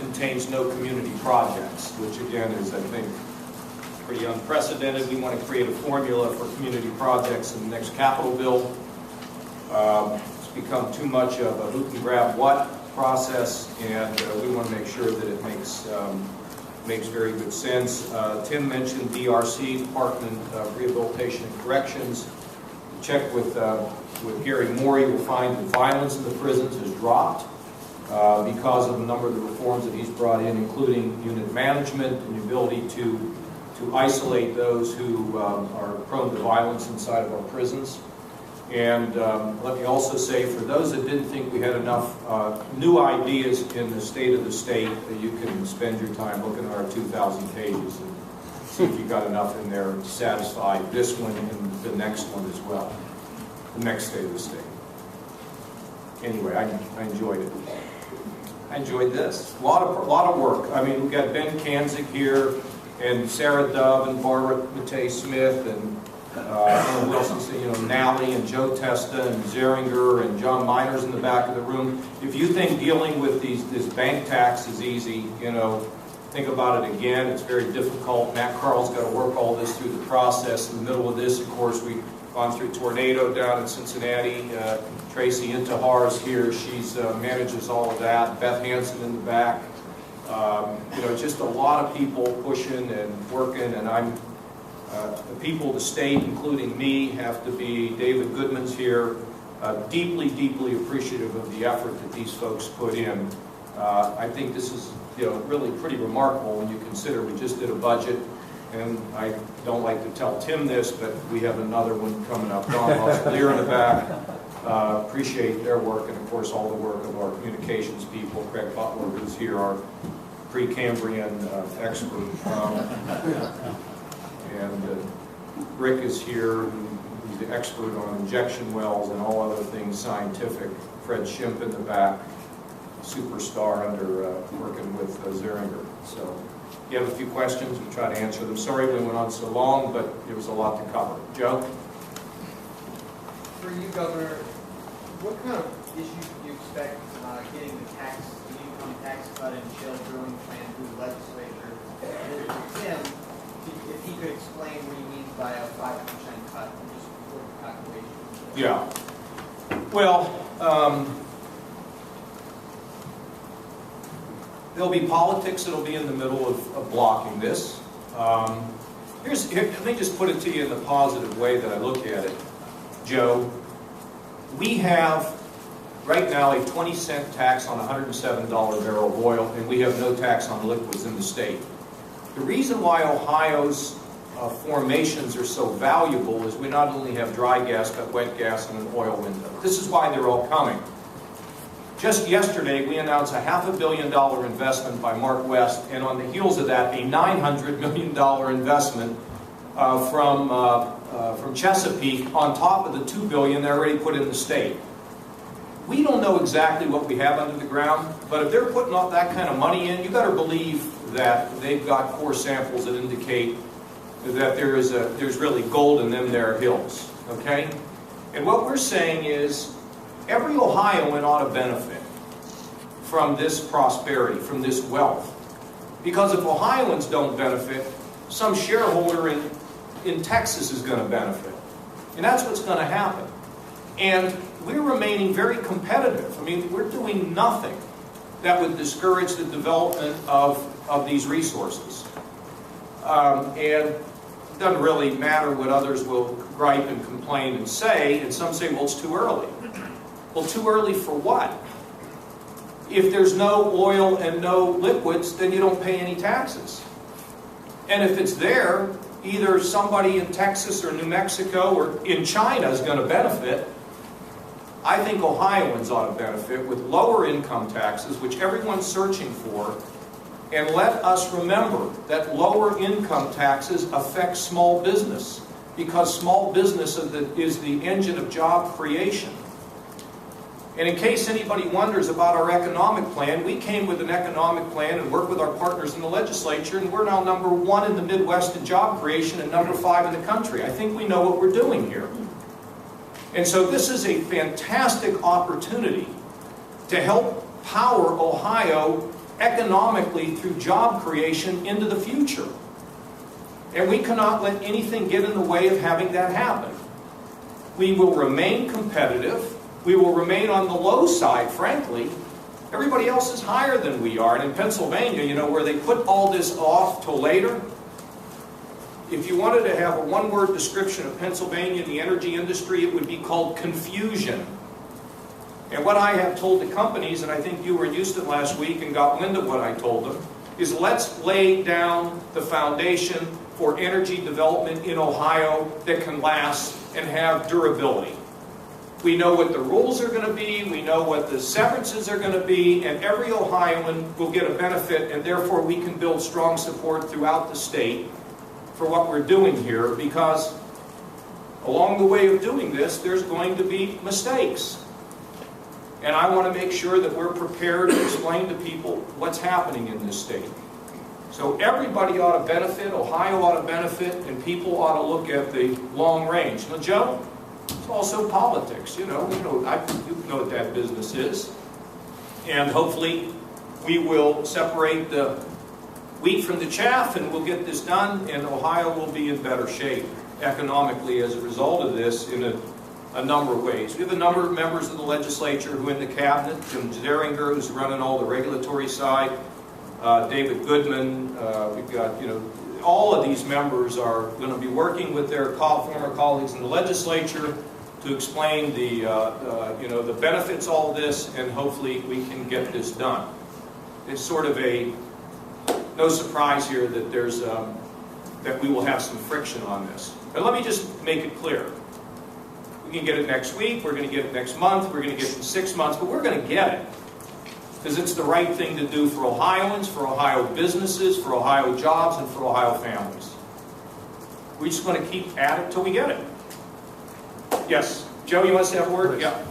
contains no community projects, which again is, I think, pretty unprecedented. We want to create a formula for community projects in the next capital bill. It's become too much of a who can grab what process, and we want to make sure that it makes very good sense. Tim mentioned DRC, Department of Rehabilitation and Corrections. Check with Gary Moore, you'll find that violence in the prisons has dropped because of a number of the reforms that he's brought in, including unit management and the ability to isolate those who are prone to violence inside of our prisons. And let me also say, for those that didn't think we had enough new ideas in the state of the state, that you can spend your time looking at our 2,000 pages and see if you got enough in there to satisfy this one and the next one as well, the next state of the state. Anyway, I enjoyed it. I enjoyed this. A lot of work. I mean, we've got Ben Kanzik here, and Sarah Dove, and Barbara Matei Smith, and Wilson, you know, Nally, and Joe Testa, and Zeringer, and John Miners in the back of the room. If you think dealing with this bank tax is easy, you know, think about it again. It's very difficult. Matt Carl's got to work all this through the process. In the middle of this, of course, we've gone through tornado down in Cincinnati. Tracy Intihar is here. She's manages all of that. Beth Hansen in the back. You know, just a lot of people pushing and working, and the people of the state, including me, have to be, David Goodman's here, deeply, deeply appreciative of the effort that these folks put in. I think this is, you know, really pretty remarkable when you consider we just did a budget, and I don't like to tell Tim this, but we have another one coming up. Don Lear in the back. Appreciate their work, and of course all the work of our communications people. Craig Butler, who's here, our Precambrian expert. And Rick is here, who's the expert on injection wells and all other things scientific. Fred Schimpf in the back, superstar under working with Zeringer. So if you have a few questions, we'll try to answer them. Sorry we went on so long, but there was a lot to cover. Joe? For you, Governor, what kind of issues do you expect getting the income tax cut and shale drilling plan through the legislature? And for Tim, if he could explain what he means by a 5% cut and just what the calculation is. Yeah. Well, there'll be politics that'll be in the middle of blocking this. Let me just put it to you in the positive way that I look at it, Joe. We have right now a 20-cent tax on a $107 barrel of oil, and we have no tax on liquids in the state. The reason why Ohio's formations are so valuable is we not only have dry gas, but wet gas and an oil window. This is why they're all coming. Just yesterday, we announced a $500 million investment by Mark West, and on the heels of that, a $900 million investment from Chesapeake on top of the $2 billion they already put in the state. We don't know exactly what we have under the ground, but if they're putting all that kind of money in, you got to believe that they've got core samples that indicate that there's really gold in them there hills. Okay, and what we're saying is every Ohioan ought to benefit from this prosperity, from this wealth, because if Ohioans don't benefit, some shareholder in Texas is going to benefit. And that's what's going to happen. And we're remaining very competitive. I mean, we're doing nothing that would discourage the development of these resources. And it doesn't really matter what others will gripe and complain and say. And some say, well, it's too early. Well, too early for what? If there's no oil and no liquids, then you don't pay any taxes. And if it's there, either somebody in Texas or New Mexico or in China is going to benefit. I think Ohioans ought to benefit with lower income taxes, which everyone's searching for. And let us remember that lower income taxes affect small business, because small business is the engine of job creation. And in case anybody wonders about our economic plan, we came with an economic plan and worked with our partners in the legislature, and we're now #1 in the Midwest in job creation and #5 in the country. I think we know what we're doing here. And so this is a fantastic opportunity to help power Ohio economically through job creation into the future. And we cannot let anything get in the way of having that happen. We will remain competitive. We will remain on the low side, frankly. Everybody else is higher than we are. And in Pennsylvania, you know, where they put all this off till later, if you wanted to have a one-word description of Pennsylvania and the energy industry, it would be called confusion. And what I have told the companies, and I think you were in Houston last week and got wind of what I told them, is let's lay down the foundation for energy development in Ohio that can last and have durability. We know what the rules are going to be, we know what the severances are going to be, and every Ohioan will get a benefit, and therefore we can build strong support throughout the state for what we're doing here, because along the way of doing this, there's going to be mistakes. And I want to make sure that we're prepared to explain to people what's happening in this state. So everybody ought to benefit, Ohio ought to benefit, and people ought to look at the long range. Now, Joe, it's also politics. You know what that business is. And hopefully we will separate the wheat from the chaff, and we'll get this done, and Ohio will be in better shape economically as a result of this in a number of ways. We have a number of members of the legislature who are in the cabinet. Jim Zeringer, who's running all the regulatory side. David Goodman. We've got, you know, all of these members are going to be working with their former colleagues in the legislature to explain the, you know, the benefits of all this, and hopefully we can get this done. It's sort of no surprise here that there's that we will have some friction on this. But let me just make it clear. We can get it next week, we're going to get it next month, we're going to get it in 6 months, but we're going to get it. Because it's the right thing to do for Ohioans, for Ohio businesses, for Ohio jobs, and for Ohio families. We just want to keep at it till we get it. Yes. Joe, you want to say a word? Please. Yeah.